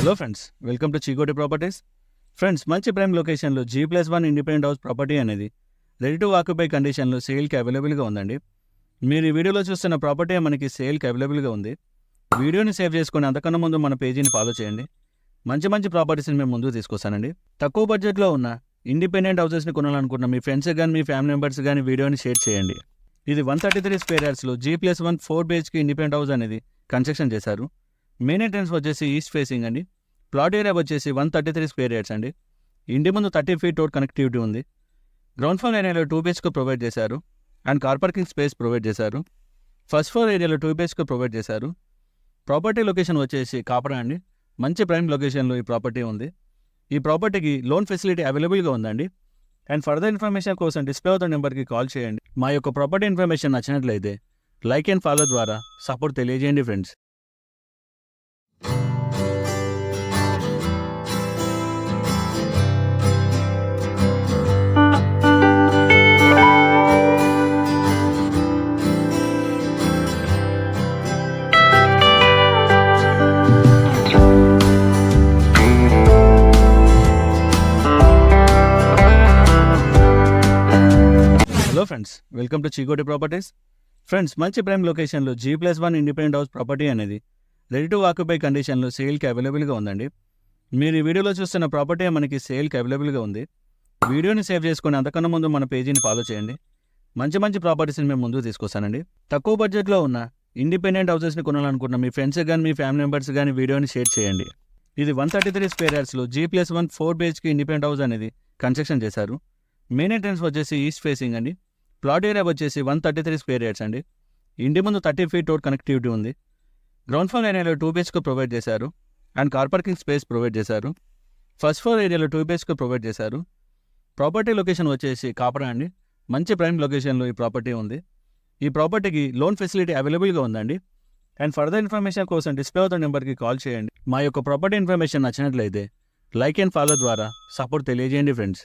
Hello friends, welcome to Chikoti properties. Friends, మంచి prime లొకేషన్లో G+1 independent house property అనేది ready to occupy కండిషన్లో సేల్కి అవైలబుల్గా ఉందండి. మీరు ఈ వీడియోలో చూస్తున్న ప్రాపర్టీ మనకి సేల్కి అవైలబుల్గా ఉంది. వీడియోని సేవ్ చేసుకొని అంతకన్నా ముందు మన పేజీని ఫాలో చేయండి. మంచి మంచి ప్రాపర్టీస్ని మేము ముందుకు తీసుకొస్తానండి. తక్కువ బడ్జెట్లో ఉన్న ఇండిపెండెంట్ హౌసెస్ని కొనాలనుకుంటున్న మీ ఫ్రెండ్స్ కానీ మీ ఫ్యామిలీ మెంబర్స్ కానీ వీడియోని షేర్ చేయండి. ఇది 133 స్క్వేర్ యార్డ్స్లో G+1 4 BHK ఇండిపెండెంట్ హౌస్ అనేది కన్స్ట్రక్షన్ చేశారు. మెయిన్ ఎంట్రన్స్ వచ్చేసి ఈస్ట్ ఫేసింగ్ అండి. ప్లాట్ ఏరియా వచ్చేసి 133 స్క్వేర్ యార్డ్స్ అండి. ఇంటి ముందు 30 ఫీట్ రోడ్ కనెక్టివిటీ ఉంది. గ్రౌండ్ ఫ్లోర్ ఏరియాలో 2 BHK ప్రొవైడ్ చేశారు and car parking space provide చేశారు. ఫస్ట్ ఫ్లోర్ ఏరియాలో 2 BHK ప్రొవైడ్ చేశారు. ప్రాపర్టీ లొకేషన్ వచ్చేసి కాపరా అండి. మంచి ప్రైమ్ లొకేషన్లో ఈ ప్రాపర్టీ ఉంది. ఈ ప్రాపర్టీకి లోన్ ఫెసిలిటీ అవైలబుల్గా ఉందండి. అండ్ ఫర్దర్ ఇన్ఫర్మేషన్ కోసం డిస్ప్లే అవుతున్న నెంబర్కి కాల్ చేయండి. మా యొక్క ప్రాపర్టీ ఇన్ఫర్మేషన్ నచ్చినట్లయితే లైక్ అండ్ ఫాలో ద్వారా సపోర్ట్ తెలియజేయండి friends. Hello friends, welcome to Chikoti properties. Friends, మంచి ప్రైమ్ లొకేషన్లో G+1 ఇండిపెండెంట్ హౌస్ ప్రాపర్టీ అనేది రెడీ టు ఆక్యుపై కండిషన్లో సేల్కి అవైలబుల్గా ఉందండి. మీరు ఈ వీడియోలో చూస్తున్న ప్రాపర్టీ మనకి సేల్కి అవైలబుల్గా ఉంది. వీడియోని సేవ్ చేసుకొని అంతకన్నా ముందు మన పేజీని ఫాలో చేయండి. మంచి మంచి ప్రాపర్టీస్ని మేము ముందుకు తీసుకొస్తానండి. తక్కువ బడ్జెట్లో ఉన్న ఇండిపెండెంట్ హౌసెస్ని కొనాలనుకుంటున్న మీ ఫ్రెండ్స్ కానీ మీ ఫ్యామిలీ మెంబర్స్ కానీ వీడియోని షేర్ చేయండి. ఇది 133 స్క్వేర్ యార్డ్స్లో G+1 4 BHK ఇండిపెండెంట్ హౌస్ అనేది కన్స్ట్రక్షన్ చేశారు. మెయిన్ ఎంట్రన్స్ వచ్చేసి ఈస్ట్ ఫేసింగ్ అండి. ప్లాట్ ఏరియా వచ్చేసి 133 స్క్వేర్ యార్డ్స్ అండి. ఇంటి ముందు 30 ఫీట్ రోడ్ కనెక్టివిటీ ఉంది. గ్రౌండ్ ఫ్లోర్ ఏరియాలో 2 BHK ప్రొవైడ్ చేశారు and car parking space provide చేశారు. ఫస్ట్ ఫ్లోర్ ఏరియాలో 2 BHK ప్రొవైడ్ చేశారు. ప్రాపర్టీ లొకేషన్ వచ్చేసి కాపరా అండి. మంచి ప్రైమ్ లొకేషన్లో ఈ ప్రాపర్టీ ఉంది. ఈ ప్రాపర్టీకి లోన్ ఫెసిలిటీ అవైలబుల్గా ఉందండి. అండ్ ఫర్దర్ ఇన్ఫర్మేషన్ కోసం డిస్ప్లే అవుతున్న నెంబర్కి కాల్ చేయండి. మా యొక్క ప్రాపర్టీ ఇన్ఫర్మేషన్ నచ్చినట్లయితే లైక్ అండ్ ఫాలో ద్వారా సపోర్ట్ తెలియజేయండి ఫ్రెండ్స్.